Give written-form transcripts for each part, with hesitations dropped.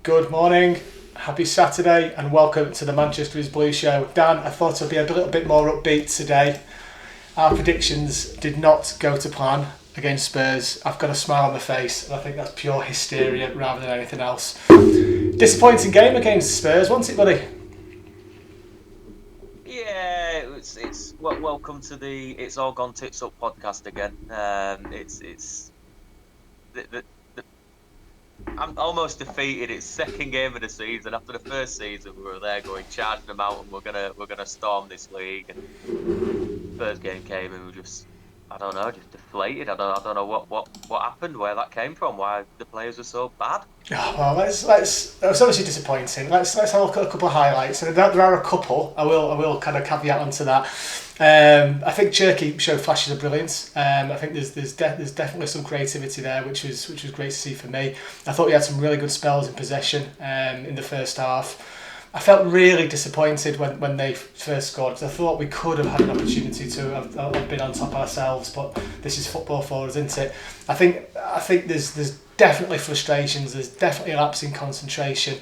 Good morning, happy Saturday, and welcome to the Manchester is Blue Show. Dan, I thought I'd be a little bit more upbeat today. Our predictions did not go to plan against Spurs. I've got a smile on my face, and I think that's pure hysteria rather than anything else. Disappointing game against Spurs, wasn't it, buddy? Yeah, welcome to the It's All Gone Tits Up podcast again. I'm almost defeated. It's second game of the season. After the first season, we were there going charging them out, and we're gonna storm this league. And first game came, and we just just deflated. I don't know what happened, where that came from, why the players were so bad. Oh, well, let's. It was obviously disappointing. Let's have a look at a couple of highlights, and there are a couple. I will kind of caveat onto that. I think Cherky showed flashes of brilliance. I think there's definitely some creativity there, which was great to see for me. I thought he had some really good spells in possession in the first half. I felt really disappointed when they first scored, because I thought we could have had an opportunity to have been on top ourselves, but this is football for us, isn't it? I think there's definitely frustrations, there's definitely a lapse in concentration,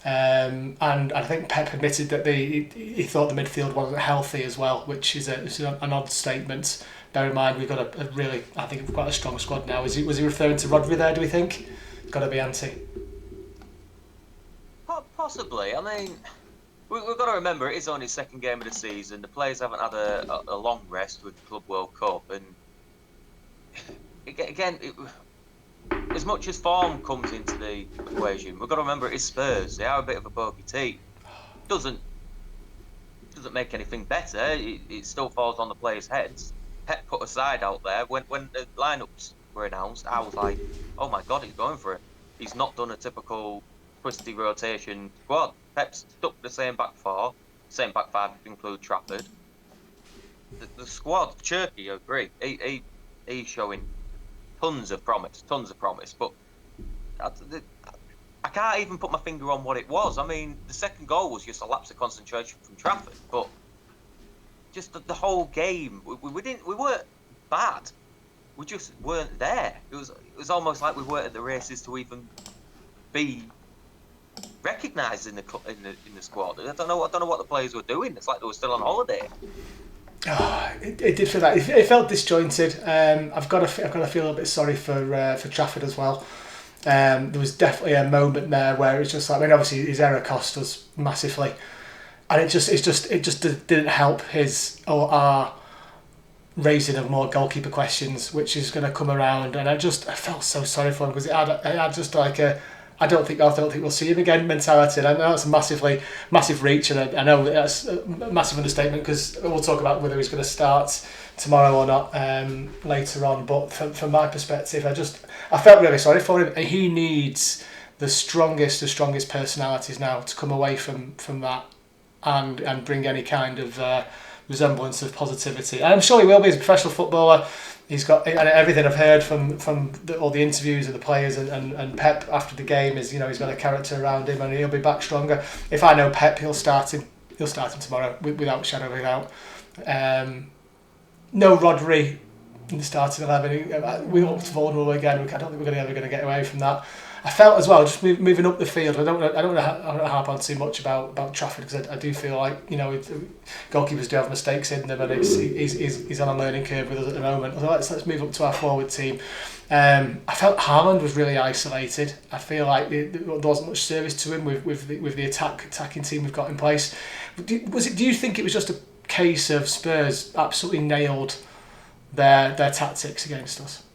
and I think Pep admitted that he thought the midfield wasn't healthy as well, which is an odd statement. Bear in mind, we've got I think we've got a strong squad now. Was he referring to Rodri there, do we think? It's got to be anti. Possibly. I mean, we've got to remember it is only second game of the season. The players haven't had a long rest with the Club World Cup, and again, as much as form comes into the equation, we've got to remember it is Spurs. They are a bit of a bogey team. Doesn't make anything better. It still falls on the players' heads. Pep put a side out there when the lineups were announced. I was like, oh my god, he's going for it. He's not done a typical twisty rotation squad. Pep's stuck the same back four, same back five if you include Trafford. The squad, Cherky, I agree. He's showing tons of promise, but I can't even put my finger on what it was. I mean, the second goal was just a lapse of concentration from Trafford, but just the whole game, we weren't bad. We just weren't there. It was almost like we weren't at the races to even be recognised in the squad. I don't know what the players were doing. It's like they were still on holiday. Oh, it did feel that. It felt disjointed. I've got to feel a little bit sorry for Trafford as well. There was definitely a moment there where it's just like, I mean, obviously his error cost us massively, and it just didn't help his or our raising of more goalkeeper questions, which is going to come around. And I felt so sorry for him, because it had just like a I don't think we'll see him again mentality. And I know it's a massive reach, and I know that's a massive understatement, because we'll talk about whether he's going to start tomorrow or not later on. But from my perspective, I felt really sorry for him. He needs the strongest personalities now to come away from that and bring any kind of resemblance of positivity. And I'm sure he will be as a professional footballer. He's got, and everything I've heard from all the interviews of the players and Pep after the game is, he's got a character around him, and he'll be back stronger. If I know Pep, he'll start him tomorrow without a shadow of a doubt. No Rodri in the starting 11. We looked vulnerable again. I don't think we're ever going to get away from that. I felt as well, just moving up the field. I don't want to harp on too much about Trafford, because I do feel like goalkeepers do have mistakes in them, and he's on a learning curve with us at the moment. So let's move up to our forward team. I felt Haaland was really isolated. I feel like there wasn't much service to him with the attacking team we've got in place. Do you think it was just a case of Spurs absolutely nailed their tactics against us?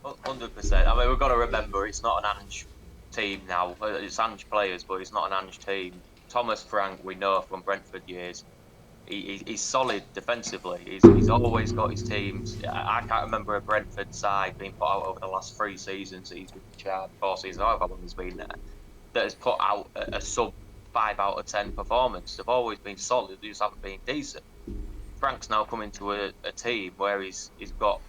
100%. I mean, we've got to remember it's not an Ange team now. It's Ange players, but it's not an Ange team. Thomas Frank, we know from Brentford years, he's solid defensively. He's always got his teams. I can't remember a Brentford side being put out over the last 3 seasons. He's been in charge, 4 seasons, however long he's been there, that has put out a sub 5 out of 10 performance. They've always been solid. They just haven't been decent. Frank's now come into a team where he's got,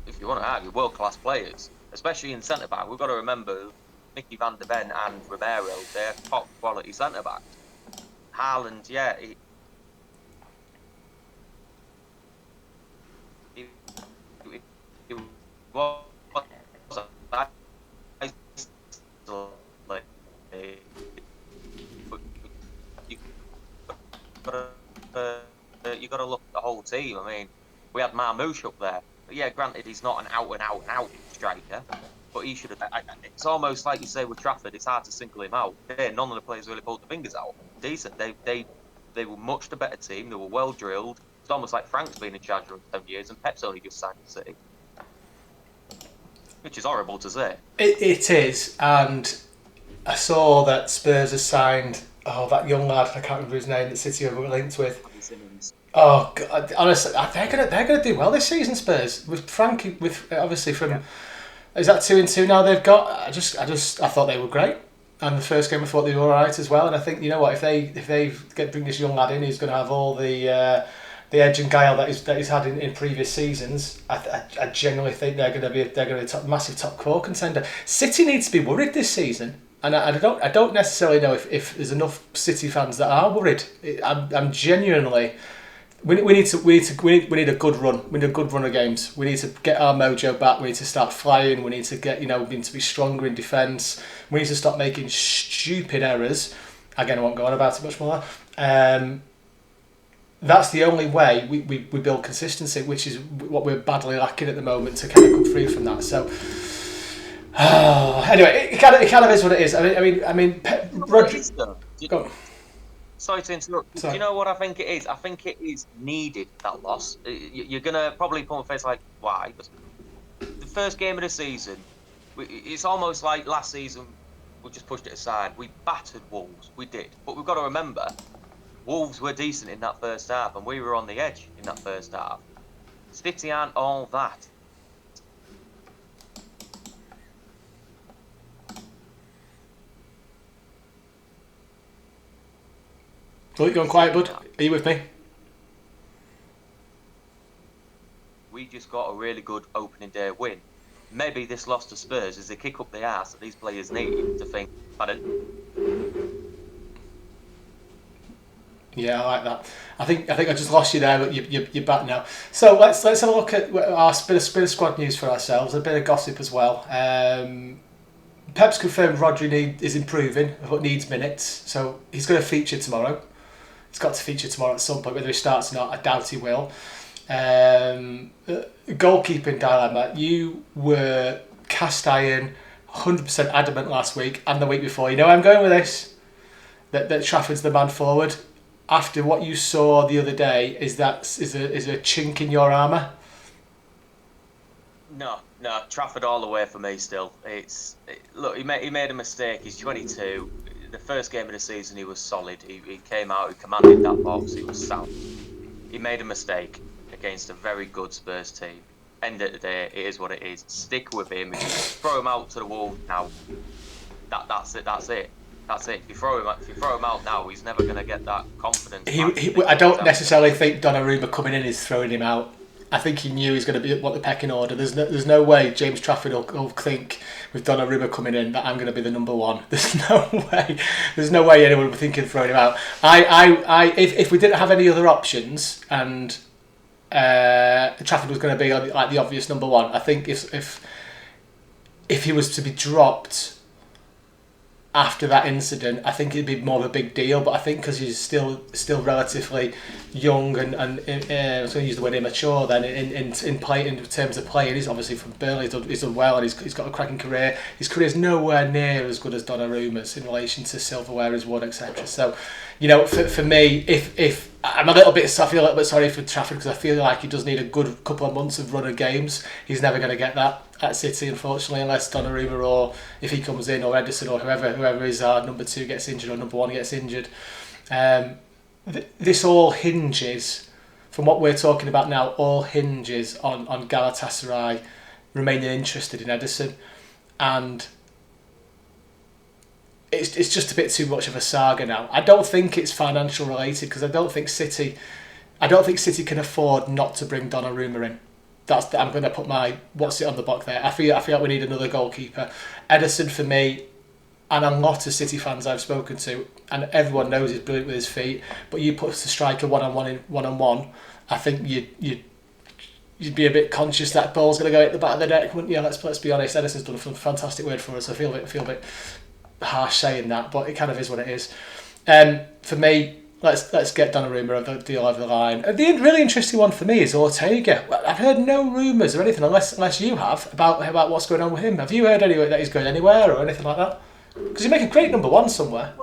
if you want to argue, world-class players, especially in centre-back. We've got to remember Mickey van der Ven and Romero, they're top-quality centre-backs. Haaland, yeah, he was whole team. I mean, we had Marmoush up there. But yeah, granted, he's not an out striker, but he should have. It's almost like you say with Trafford. It's hard to single him out. None of the players really pulled the fingers out. Decent. They were much the better team. They were well drilled. It's almost like Frank's been in charge for 7 years, and Pep's only just signed the City, which is horrible to say. It is, and I saw that Spurs has signed that young lad. I can't remember his name. That City were linked with. Oh God, honestly, they're gonna do well this season. Spurs with Frankie, with obviously from is that 2-2 now they've got. I thought they were great, and the first game I thought they were alright as well. And I think, you know what, if they bring this young lad in who's going to have all the edge and guile that he's had in previous seasons, I genuinely think they're going to be a massive top 4 contender. City needs to be worried this season. And I don't necessarily know if there's enough City fans that are worried. I'm genuinely. We need a good run. We need a good run of games. We need to get our mojo back. We need to start flying. We need to we need to be stronger in defence. We need to stop making stupid errors. Again, I won't go on about it much more. That's the only way we build consistency, which is what we're badly lacking at the moment to kind of come free from that. So. Anyway, it kind of is what it is. I mean, Rodri. Sorry to interrupt. Do you know what I think it is? I think it is needed, that loss. You're going to probably put on face like, why? But the first game of the season, it's almost like last season, we just pushed it aside. We battered Wolves. We did. But we've got to remember, Wolves were decent in that first half, and we were on the edge in that first half. City aren't all that. Oh, you going quiet, bud? Are you with me? We just got a really good opening day win. Maybe this loss to Spurs is a kick up the arse that these players need to think, pardon? Yeah, I like that. I think I just lost you there, but you're back now. So let's have a look at our bit of squad news for ourselves, a bit of gossip as well. Pep's confirmed Rodri is improving, but needs minutes, so he's going to feature tomorrow. He's got to feature tomorrow at some point, whether he starts or not. I doubt he will. Goalkeeping dilemma. You were cast iron, 100% adamant last week and the week before. You know where I'm going with this? That Trafford's the man forward. After what you saw the other day, is a chink in your armour? No, Trafford all the way for me still. Look, he made a mistake. He's 22. The first game of the season, he was solid. He came out, he commanded that box, he was sound. He made a mistake against a very good Spurs team. End of the day, it is what it is. Stick with him. If you throw him out to the Wolves now, that's it. If you throw him out now, he's never going to get that confidence. I don't necessarily think Donnarumma coming in is throwing him out. I think he knew he's going to be at the pecking order. There's no way James Trafford will think with Donnarumma coming in that I'm going to be the number one. There's no way anyone would be thinking of throwing him out. If we didn't have any other options and Trafford was going to be like the obvious number one, I think if he was to be dropped after that incident, I think it'd be more of a big deal. But I think because he's still relatively young and I was going to use the word immature then in terms of playing. He's obviously from Burnley, he's done well, and he's got a cracking career. His career's nowhere near as good as Donnarumma's in relation to silverware as won, etc. So, for me, if I feel a little bit sorry for Trafford because I feel like he does need a good couple of months of run of games. He's never going to get that at City, unfortunately, unless Donnarumma, or if he comes in, or Ederson, or whoever is our number 2 gets injured, or number 1 gets injured. This all hinges, from what we're talking about now, all hinges on Galatasaray remaining interested in Ederson, and it's just a bit too much of a saga now. I don't think it's financial related because I don't think City can afford not to bring Donnarumma in. I'm going to put my what's it on the block there. I feel like we need another goalkeeper. Ederson for me, and a lot of City fans I've spoken to, and everyone knows he's brilliant with his feet. But you put the striker one-on-one, I think you'd be a bit conscious that ball's going to go at the back of the net, wouldn't you? Let's be honest. Ederson's done a fantastic work for us. I feel a bit harsh saying that, but it kind of is what it is. For me, let's get Donnarumma over the deal over the line. The really interesting one for me is Ortega. Well, I've heard no rumours or anything, unless you have, about what's going on with him. Have you heard anyway that he's going anywhere or anything like that? Because he'd make a great number one somewhere.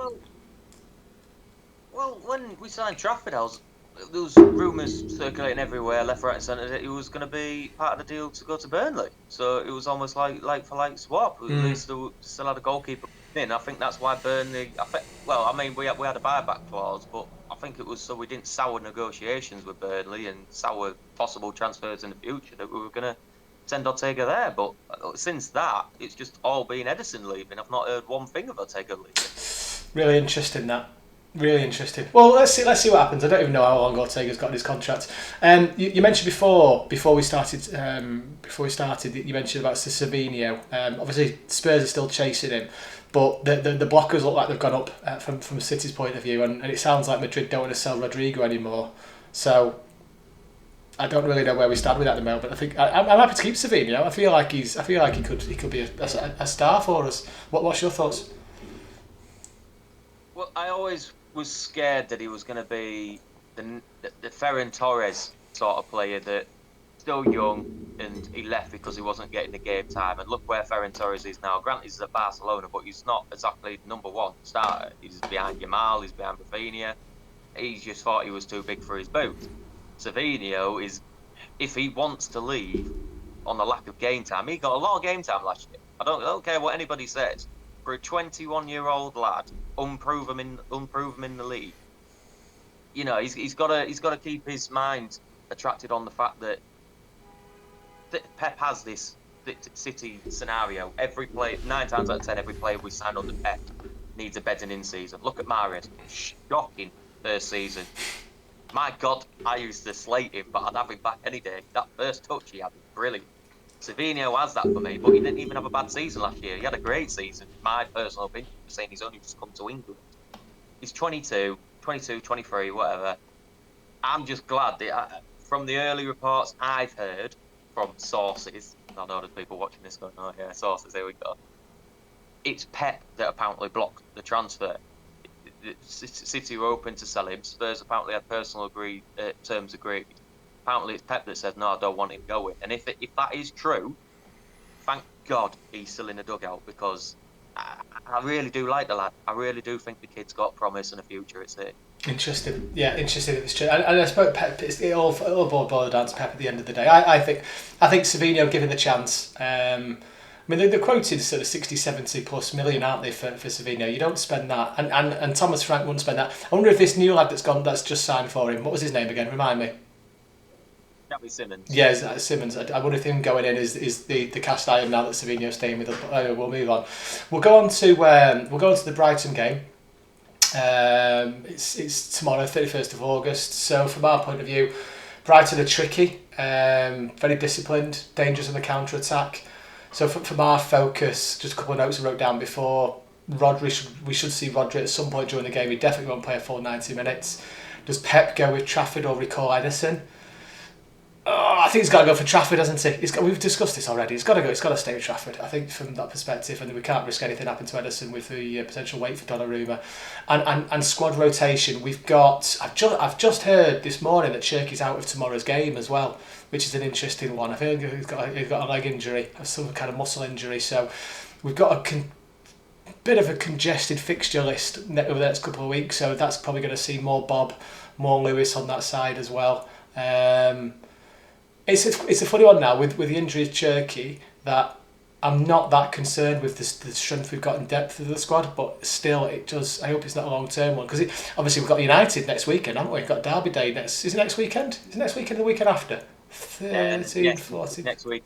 Well, when we signed Trafford, there was rumours circulating everywhere, left, right, and centre, that he was going to be part of the deal to go to Burnley. So it was almost like for like swap. At least still had a goalkeeper in. I think that's why Burnley. We had a buyback clause, but I think it was so we didn't sour negotiations with Burnley and sour possible transfers in the future that we were going to send Ortega there. But since that, it's just all been Ederson leaving. I've not heard one thing of Ortega leaving. Really interesting that. Really interesting. Well, let's see what happens. I don't even know how long Ortega's got in his contract. You mentioned before we started. You mentioned about Savinho. Obviously, Spurs are still chasing him, but the blockers look like they've gone up from City's point of view, and it sounds like Madrid don't want to sell Rodrigo anymore. So I don't really know where we stand with that at the moment. But I think I'm happy to keep Savinho. I feel like he could be a star for us. What's your thoughts? Well, I always was scared that he was going to be the Ferran Torres sort of player that still young and he left because he wasn't getting the game time. And look where Ferran Torres is now. Granted, he's at Barcelona, but he's not exactly number one starter. He's behind Yamal, he's behind Rafinha. He just thought he was too big for his boots. Savinho is, if he wants to leave on the lack of game time, he got a lot of game time last year. I don't care what anybody says. For a 21-year-old lad, unproven in the league, you know, he's got to keep his mind attracted on the fact that Pep has this City scenario. Every player, 9 times out of 10, every player we sign under Pep needs a bedding in season. Look at Mahrez, shocking first season. My God, I used to slate him, but I'd have him back any day. That first touch he had was brilliant. Savinho has that for me, but he didn't even have a bad season last year. He had a great season. My personal opinion, saying he's only just come to England. He's 22, 23, whatever. I'm just glad that from the early reports I've heard from sources, I know there's people watching this going, oh yeah, sources, here we go. It's Pep that apparently blocked the transfer. City were open to sell him. Spurs apparently had personal terms agreed. Apparently it's Pep that says, no, I don't want him going. And if that is true, thank God he's still in the dugout, because I really do like the lad. I really do think the kid's got promise and a future at City. Interesting. Yeah, interesting if it's true. And I suppose Pep, it all boils down to Pep at the end of the day. I think Savinho, given the chance, I mean, they're quoted sort of 60, 70 plus million, aren't they, for Savinho? You don't spend that. And Thomas Frank wouldn't spend that. I wonder if this new lad that's just signed for him, what was his name again? Remind me. That'd be Simmons. Yeah, Simmons. I wonder if him going in is the cast iron now that Savinho's staying with us. But anyway, we'll move on. We'll go on to the Brighton game. It's tomorrow, 31st of August. So from our point of view, Brighton are tricky, very disciplined, dangerous on the counter attack. So from our focus, just a couple of notes I wrote down before. We should see Rodri at some point during the game. He definitely won't play a full 90 minutes. Does Pep go with Trafford or recall Ederson? Oh, I think he's got to go for Trafford, hasn't he? We've discussed this already. He's got to go. He's got to stay with Trafford. I think from that perspective, and we can't risk anything happening to Ederson with the potential wait for Donnarumma, and squad rotation. We've got. I've just heard this morning that Cherky's out of tomorrow's game as well, which is an interesting one. I think he's got a leg injury, some kind of muscle injury. So we've got a bit of a congested fixture list over the next couple of weeks. So that's probably going to see more Bob, more Lewis on that side as well. It's a funny one now with the injury of Cherky, that I'm not that concerned with the strength we've got in depth of the squad, but still I hope it's not a long term one, because obviously we've got United next weekend, haven't we? We've got Derby Day next. Is it next weekend? Is it next weekend or the weekend after? 13, 14. Next week.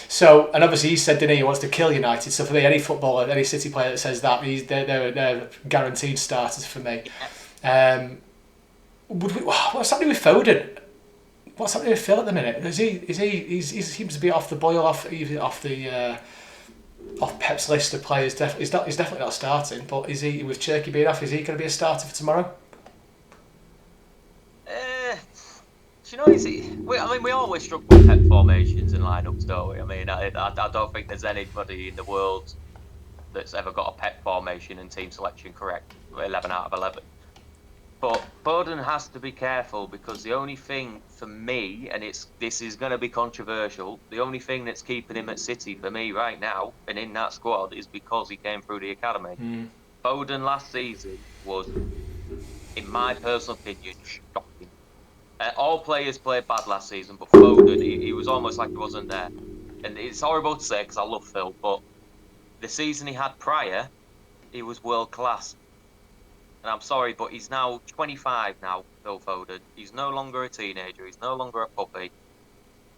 So, and obviously he said, didn't he wants to kill United. So for me, any footballer, any City player that says that, they're guaranteed starters for me. What's happening with Foden? What's happening with Phil at the minute? He seems to be off the boil, off Pep's list of players. He's definitely not starting. But is he, with Cherky being off, is he going to be a starter for tomorrow? Do you know? We always struggle with Pep formations and lineups, don't we? I mean, I don't think there's anybody in the world that's ever got a Pep formation and team selection correct. 11 out of 11. But Foden has to be careful because the only thing for me, and this is going to be controversial, the only thing that's keeping him at City for me right now and in that squad is because he came through the academy. Foden last season was, in my personal opinion, shocking. All players played bad last season, but Foden, he was almost like he wasn't there. And it's horrible to say because I love Phil, but the season he had prior, he was world class. And I'm sorry, but he's now 25 now, Phil Foden. He's no longer a teenager. He's no longer a puppy.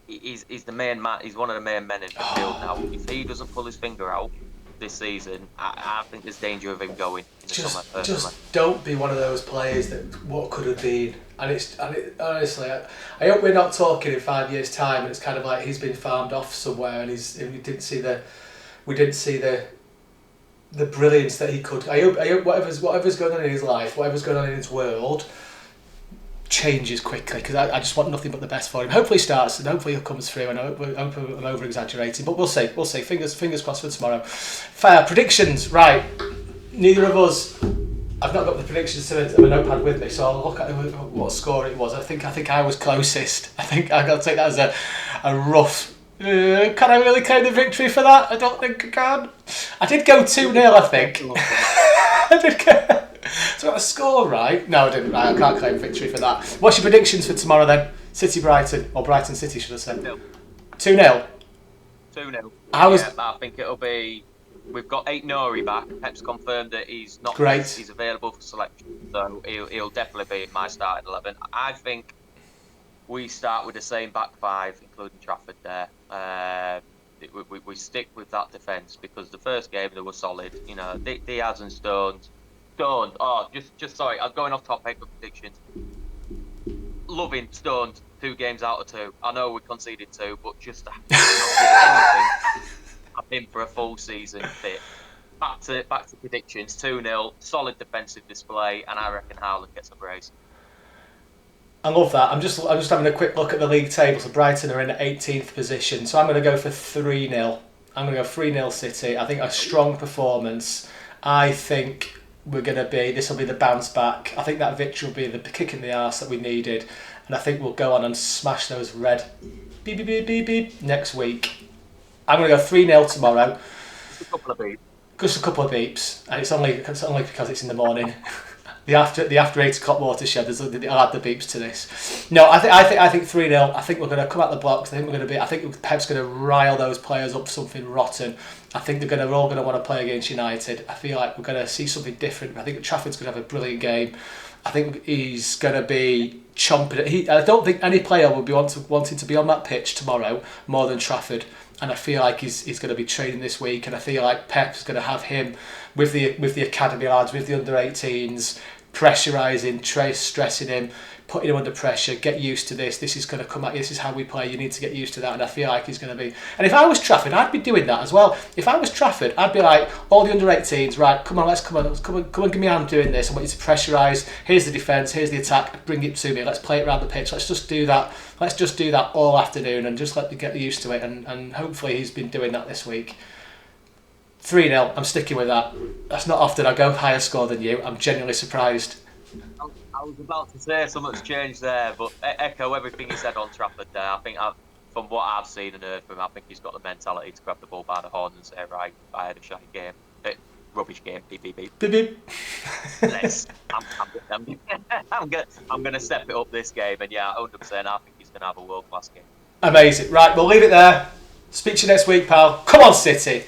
He's the main man. He's one of the main men in the field now. If he doesn't pull his finger out this season, I think there's danger of him going in the summer. Personally. Just don't be one of those players that what could have been. And honestly, I hope we're not talking in 5 years' time. And it's kind of like he's been farmed off somewhere, and we didn't see the brilliance that he could. I hope whatever's going on in his life, whatever's going on in his world, changes quickly, because I just want nothing but the best for him. Hopefully he starts, and hopefully he comes through, and I hope I'm over exaggerating, but we'll see. Fingers crossed for tomorrow. Fair predictions, right? Neither of us. I've not got the predictions to my notepad with me, so I'll look at what score it was. I think I was closest. I think I got to take that as a rough. Can I really claim the victory for that? I don't think I can. I did go 2-0, I think. I did go. So I got a score right? No, I didn't. Right, I can't claim victory for that. What's your predictions for tomorrow then? City Brighton, or Brighton City, should I say? 2-0. 2-0. I think it'll be. We've got Nori back. Pep's confirmed that he's not. Great. He's available for selection, so he'll definitely be in my starting 11. I think we start with the same back five, including Trafford there. We stick with that defence because the first game they were solid. You know, Diaz and Stones. Oh, just sorry, I'm going off topic of predictions. Loving Stones 2 games out of 2. I know we conceded 2, but just to anything, I'm in for a full season fit. Back to predictions. 2-0, solid defensive display, and I reckon Haaland gets a brace. I love that. I'm just having a quick look at the league table. So Brighton are in 18th position. So I'm going to go for 3-0. I'm going to go 3-0 City. I think a strong performance. I think this will be the bounce back. I think that victory will be the kick in the arse that we needed. And I think we'll go on and smash those red beep, beep, beep, beep, beep next week. I'm going to go 3-0 tomorrow. Just a couple of beeps. Just a couple of beeps. And it's only because it's in the morning. The after 8 o'clock watershed. I'll add the beeps to this. No, I think 3-0. I think we're going to come out the blocks. I think Pep's going to rile those players up for something rotten. I think they're all going to want to play against United. I feel like we're going to see something different. I think Trafford's going to have a brilliant game. I think he's going to be chomping. I don't think any player will be wanting to be on that pitch tomorrow more than Trafford. And I feel like he's going to be training this week, and I feel like Pep's going to have him with the academy lads, with the under-18s, pressurising, stressing him, putting him under pressure. Get used to this. This is going to come out. This is how we play. You need to get used to that. And I feel like he's going to be. And if I was Trafford, I'd be doing that as well. If I was Trafford, I'd be like, all the under-18s, right? Come on, give me a hand doing this. I want you to pressurise. Here's the defence. Here's the attack. Bring it to me. Let's play it around the pitch. Let's just do that. Let's just do that all afternoon and just let me get used to it. And hopefully he's been doing that this week. 3-0. I'm sticking with that. That's not often I go higher score than you. I'm genuinely surprised. I was about to say something's changed there, but echo everything you said on Trafford there. I think from what I've seen and heard from him, I think he's got the mentality to grab the ball by the horn and say, right, I had a shy game. Rubbish game. Beep, beep, beep. Beep, beep. I'm going to step it up this game, and yeah, 100%, I think he's going to have a world-class game. Amazing. Right, we'll leave it there. Speak to you next week, pal. Come on, City.